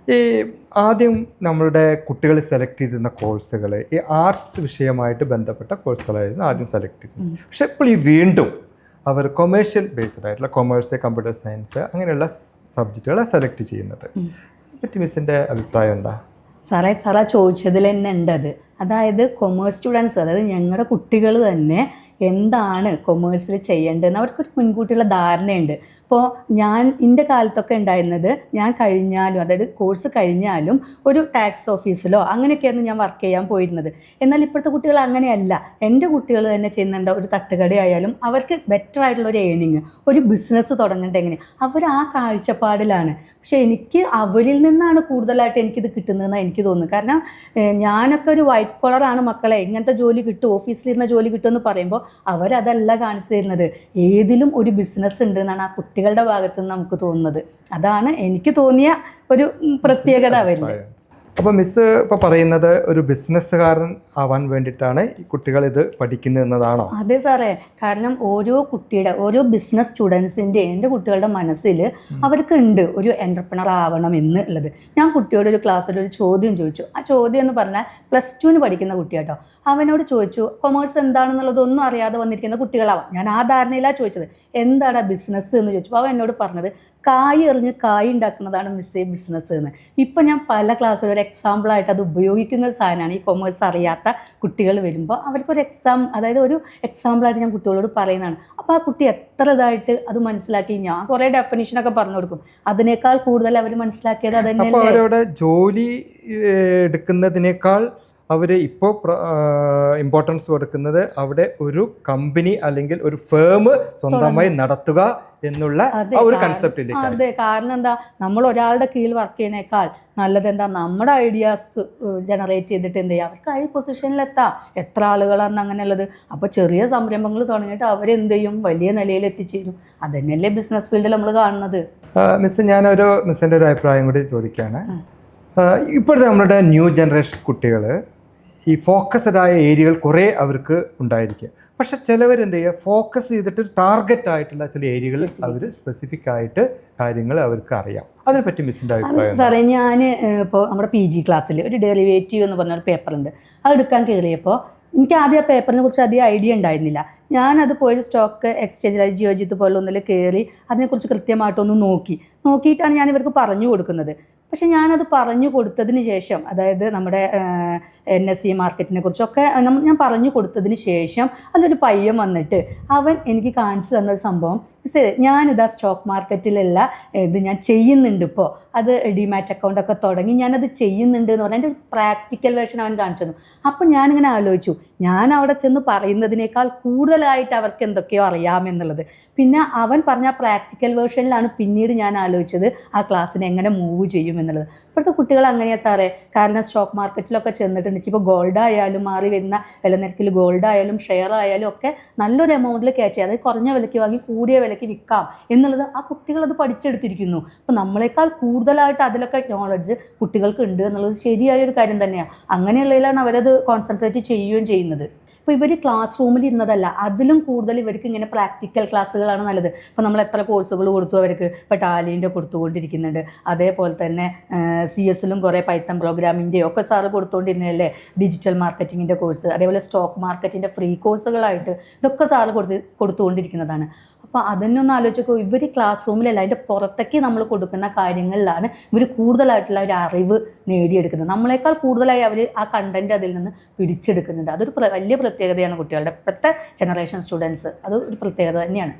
ഈ ആദ്യം നമ്മളുടെ കുട്ടികൾ സെലക്ട് ചെയ്തിരുന്ന കോഴ്സുകൾ ഈ ആർട്സ് വിഷയമായിട്ട് ബന്ധപ്പെട്ട കോഴ്സുകളായിരുന്നു ആദ്യം സെലക്ട് ചെയ്തിരുന്നത്. പക്ഷെ ഇപ്പോൾ ഈ വീണ്ടും അവർ കൊമേഴ്ഷ്യൽ ബേസ്ഡ് ആയിട്ടുള്ള കൊമേഴ്സ്, കമ്പ്യൂട്ടർ സയൻസ് അങ്ങനെയുള്ള സബ്ജക്റ്റുകളെ സെലക്ട് ചെയ്യുന്നത്. അതിനെപ്പറ്റി മിസ്സിൻ്റെ അഭിപ്രായം എന്താ? സാറേ ചോദിച്ചതിൽ തന്നെ ഉണ്ട് അത്. അതായത് കൊമേഴ്സ് സ്റ്റുഡൻസ്, അതായത് ഞങ്ങളുടെ കുട്ടികൾ തന്നെ എന്താണ് കൊമേഴ്സിൽ ചെയ്യേണ്ടതെന്ന് അവർക്കൊരു മുൻകൂട്ടിയുള്ള ധാരണയുണ്ട്. ഇപ്പോൾ എൻ്റെ കാലത്തൊക്കെ ഉണ്ടായിരുന്നത്, ഞാൻ കഴിഞ്ഞാലും അതായത് കോഴ്സ് കഴിഞ്ഞാലും ഒരു ടാക്സ് ഓഫീസിലോ അങ്ങനെയൊക്കെയായിരുന്നു ഞാൻ വർക്ക് ചെയ്യാൻ പോയിരുന്നത്. എന്നാൽ ഇപ്പോഴത്തെ കുട്ടികൾ അങ്ങനെയല്ല. എൻ്റെ കുട്ടികൾ തന്നെ ചെയ്യുന്നുണ്ട്, ഒരു തട്ടുകടയായാലും അവർക്ക് ബെറ്റർ ആയിട്ടുള്ള ഒരു ഏണിങ്, ഒരു ബിസിനസ് തുടങ്ങേണ്ടത് എങ്ങനെ, അവർ ആ കാഴ്ചപ്പാടിലാണ്. പക്ഷെ എനിക്ക് അവരിൽ നിന്നാണ് കൂടുതലായിട്ട് എനിക്കിത് കിട്ടുന്നതെന്നാണ് എനിക്ക് തോന്നുന്നത്. കാരണം ഞാനൊക്കെ ഒരു വൈറ്റ് കോളറാണ് മക്കളെ, ഇങ്ങനത്തെ ജോലി കിട്ടും, ഓഫീസിലിരുന്ന ജോലി കിട്ടുമെന്ന് പറയുമ്പോൾ അവരതല്ല കാണിച്ചു തരുന്നത്. ഏതിലും ഒരു ബിസിനസ് ഉണ്ട് എന്നാണ് ആ കുട്ടികളുടെ ഭാഗത്ത് നിന്ന് നമുക്ക് തോന്നുന്നത്. അതാണ് എനിക്ക് തോന്നിയ ഒരു പ്രത്യേകത അവരിൽ. അപ്പോൾ മിസ് ഇപ്പോൾ പറയുന്നത് ഒരു ബിസിനസ്സുകാരൻ ആവാൻ വേണ്ടിയിട്ടാണ് ഈ കുട്ടികൾ ഇത് പഠിക്കുന്നത് എന്നതാണോ? അതെ സാറേ. കാരണം ഓരോ ബിസിനസ് സ്റ്റുഡൻസിൻ്റെ, എൻ്റെ കുട്ടികളുടെ മനസ്സിൽ അവർക്ക് ഉണ്ട് ഒരു എൻ്റർപ്രണർ ആവണം എന്നുള്ളത്. ഞാൻ കുട്ടിയോട് ഒരു ക്ലാസ്സിൽ ഒരു ചോദ്യം ചോദിച്ചു. ആ ചോദ്യം എന്ന് പറഞ്ഞാൽ +2 പഠിക്കുന്ന കുട്ടിയാട്ടോ. അവനോട് ചോദിച്ചു, കൊമേഴ്സ് എന്താണെന്നുള്ളതൊന്നും അറിയാതെ വന്നിരിക്കുന്ന കുട്ടികളാവാം. ഞാൻ ആ ധാരണയിലാണ് ചോദിച്ചത്, എന്താണ് ബിസിനസ് എന്ന് ചോദിച്ചു. അവൻ എന്നോട് പറഞ്ഞത്, കായ് എറിഞ്ഞ് കായ് ഉണ്ടാക്കുന്നതാണ് മിസ്സേ ബിസിനസ് എന്ന്. ഇപ്പം ഞാൻ പല ക്ലാസ്സിലും ഒരു എക്സാമ്പിളായിട്ട് അത് ഉപയോഗിക്കുന്ന ഒരു സാധനമാണ്. ഈ കൊമേഴ്സ് അറിയാത്ത കുട്ടികൾ വരുമ്പോൾ അവർക്കൊരു അതായത് ഒരു എക്സാമ്പിളായിട്ട് ഞാൻ കുട്ടികളോട് പറയുന്നതാണ്. അപ്പോൾ ആ കുട്ടി എത്ര ഇതായിട്ട് അത് മനസ്സിലാക്കി. ഞാൻ കുറേ ഡെഫിനിഷനൊക്കെ പറഞ്ഞു കൊടുക്കും, അതിനേക്കാൾ കൂടുതൽ അവർ മനസ്സിലാക്കിയത് അത് തന്നെയല്ലേ. അവരുടെ ജോലി എടുക്കുന്നതിനേക്കാൾ അവർ ഇപ്പോൾ ഇമ്പോർട്ടൻസ് കൊടുക്കുന്നത് അവിടെ ഒരു കമ്പനി അല്ലെങ്കിൽ ഒരു ഫേം സ്വന്തമായി നടത്തുക എന്നുള്ള ഒരു കൺസെപ്റ്റിലേക്ക്. അതെ, കാരണം എന്താ, നമ്മൾ ഒരാളുടെ കീഴിൽ വർക്ക് ചെയ്യുന്നേക്കാൾ നല്ലത് എന്താ, നമ്മുടെ ഐഡിയാസ് ജനറേറ്റ് ചെയ്തിട്ട് എന്ത് ചെയ്യുക, അവർക്ക് ഹൈ പൊസിഷനിലെത്താം. എത്ര ആളുകളാണ് അങ്ങനെയുള്ളത്. അപ്പോൾ ചെറിയ സംരംഭങ്ങൾ തുടങ്ങിയിട്ട് അവരെന്ത് ചെയ്യും, വലിയ നിലയിൽ എത്തിച്ചേരും. അത് തന്നെയല്ലേ ബിസിനസ് ഫീൽഡിൽ നമ്മൾ കാണുന്നത്. മിസ്, മിസ്സിൻ്റെ ഒരു അഭിപ്രായം കൂടി ചോദിക്കുകയാണ്. ഇപ്പോഴത്തെ നമ്മളുടെ ന്യൂ ജനറേഷൻ കുട്ടികൾ ഈ ഫോക്കസ്ഡ് ആയ ഏരിയകൾ കുറേ അവർക്ക് ഉണ്ടായിരിക്കും. പക്ഷെ ചിലവരെന്ത് ചെയ്യുക, ഫോക്കസ് ചെയ്തിട്ട് ടാർഗറ്റ് ആയിട്ടുള്ള ചില ഏരിയകളിൽ അവർ സ്പെസിഫിക് ആയിട്ട് കാര്യങ്ങൾ അവർക്ക് അറിയാം. അതിനെപ്പറ്റി മിസ്സിൻ്റെ അഭിപ്രായം? സാറേ, ഞാൻ ഇപ്പോൾ നമ്മുടെ PG ക്ലാസ്സിൽ ഒരു ഡെറിവേറ്റീവ് എന്ന് പറഞ്ഞൊരു പേപ്പറുണ്ട്. അത് എടുക്കാൻ കയറിയപ്പോൾ എനിക്ക് ആദ്യം ആ പേപ്പറിനെ കുറിച്ച് അധികം ഐഡിയ ഉണ്ടായിരുന്നില്ല. ഞാനത് പോയി സ്റ്റോക്ക് എക്സ്ചേഞ്ച് ജിയോജിത്ത് പോലെ ഒന്നിൽ കയറി അതിനെക്കുറിച്ച് കൃത്യമായിട്ടൊന്ന് നോക്കിയിട്ടാണ് ഞാൻ ഇവർക്ക് പറഞ്ഞു കൊടുക്കുന്നത്. പക്ഷെ ഞാനത് പറഞ്ഞു കൊടുത്തതിന് ശേഷം, അതായത് നമ്മുടെ NSE മാർക്കറ്റിനെ കുറിച്ചൊക്കെ ഞാൻ പറഞ്ഞു കൊടുത്തതിന് ശേഷം അതൊരു പയ്യൻ വന്നിട്ട് അവൻ എനിക്ക് കാണിച്ചു തന്നൊരു സംഭവം, ഞാനിതാ സ്റ്റോക്ക് മാർക്കറ്റിലുള്ള ഇത് ഞാൻ ചെയ്യുന്നുണ്ട്, ഇപ്പോൾ അത് ഡിമാറ്റ് അക്കൗണ്ടൊക്കെ തുടങ്ങി ഞാനത് ചെയ്യുന്നുണ്ട് എന്ന് പറഞ്ഞാൽ എൻ്റെ പ്രാക്ടിക്കൽ വേർഷൻ അവൻ കാണിച്ചു തന്നു. അപ്പം ഞാനിങ്ങനെ ആലോചിച്ചു, ഞാൻ അവിടെ ചെന്ന് പറയുന്നതിനേക്കാൾ കൂടുതലായിട്ട് അവർക്ക് എന്തൊക്കെയോ അറിയാമെന്നുള്ളത്. പിന്നെ അവൻ പറഞ്ഞ പ്രാക്ടിക്കൽ വേർഷനിലാണ് പിന്നീട് ഞാൻ ആലോചിച്ചത് ആ ക്ലാസ്സിനെ എങ്ങനെ മൂവ് ചെയ്യും എന്നുള്ളത്. ഇപ്പോഴത്തെ കുട്ടികൾ അങ്ങനെയാണ് സാറേ. കാരണം സ്റ്റോക്ക് മാർക്കറ്റിലൊക്കെ ചെന്നിട്ടുണ്ട്, ഇപ്പോൾ ഗോൾഡ് ആയാലും മാറി വരുന്ന വില നിരക്കിൽ ഗോൾഡ് ആയാലും ഷെയർ ആയാലും ഒക്കെ നല്ലൊരു എമൗണ്ടിൽ ക്യാച്ച് ചെയ്യുക, അതായത് കുറഞ്ഞ വിലയ്ക്ക് വാങ്ങി കൂടിയ വിലയ്ക്ക് വിൽക്കാം എന്നുള്ളത് ആ കുട്ടികളത് പഠിച്ചെടുത്തിരിക്കുന്നു. അപ്പോൾ നമ്മളെക്കാൾ കൂടുതലായിട്ട് അതിലൊക്കെ നോളജ് കുട്ടികൾക്ക് ഉണ്ട് എന്നുള്ളത് ശരിയായൊരു കാര്യം തന്നെയാണ്. അങ്ങനെയുള്ളതിലാണ് അവരത് കോൺസെൻട്രേറ്റ് ചെയ്യുകയും ചെയ്യുന്നത്. ഇപ്പോൾ ഇവർ ക്ലാസ് റൂമിൽ ഇരുന്നതല്ല, അതിലും കൂടുതൽ ഇവർക്ക് ഇങ്ങനെ പ്രാക്ടിക്കൽ ക്ലാസ്സുകളാണ് നല്ലത്. ഇപ്പോൾ നമ്മൾ എത്ര കോഴ്സുകൾ കൊടുത്തു അവർക്ക്, ഇപ്പോൾ ടാലിൻ്റെ കൊടുത്തുകൊണ്ടിരിക്കുന്നുണ്ട്, അതേപോലെ തന്നെ CS കുറേ പൈത്തൺ പ്രോഗ്രാമിൻ്റെയോ ഒക്കെ സാറ് കൊടുത്തുകൊണ്ടിരുന്നതല്ലേ, ഡിജിറ്റൽ മാർക്കറ്റിങ്ങിൻ്റെ കോഴ്സ്, അതേപോലെ സ്റ്റോക്ക് മാർക്കറ്റിൻ്റെ ഫ്രീ കോഴ്സുകളായിട്ട് ഇതൊക്കെ സാറ് കൊടുത്തുകൊണ്ടിരിക്കുന്നതാണ്. അപ്പോൾ അതന്നെ ഒന്ന് ആലോചിച്ചപ്പോൾ ഇവർ ക്ലാസ് റൂമിലല്ല, അതിൻ്റെ പുറത്തേക്ക് നമ്മൾ കൊടുക്കുന്ന കാര്യങ്ങളിലാണ് ഇവർ കൂടുതലായിട്ടുള്ള ഒരു അറിവ് നേടിയെടുക്കുന്നത്. നമ്മളെക്കാൾ കൂടുതലായി അവർ ആ കണ്ടൻറ്റ് അതിൽ നിന്ന് പിടിച്ചെടുക്കുന്നുണ്ട്. അതൊരു വലിയ പ്രത്യേകതയാണ് കുട്ടികളുടെ ഇപ്പോഴത്തെ ജനറേഷൻ സ്റ്റുഡൻസ്. അത് ഒരു പ്രത്യേകത തന്നെയാണ്.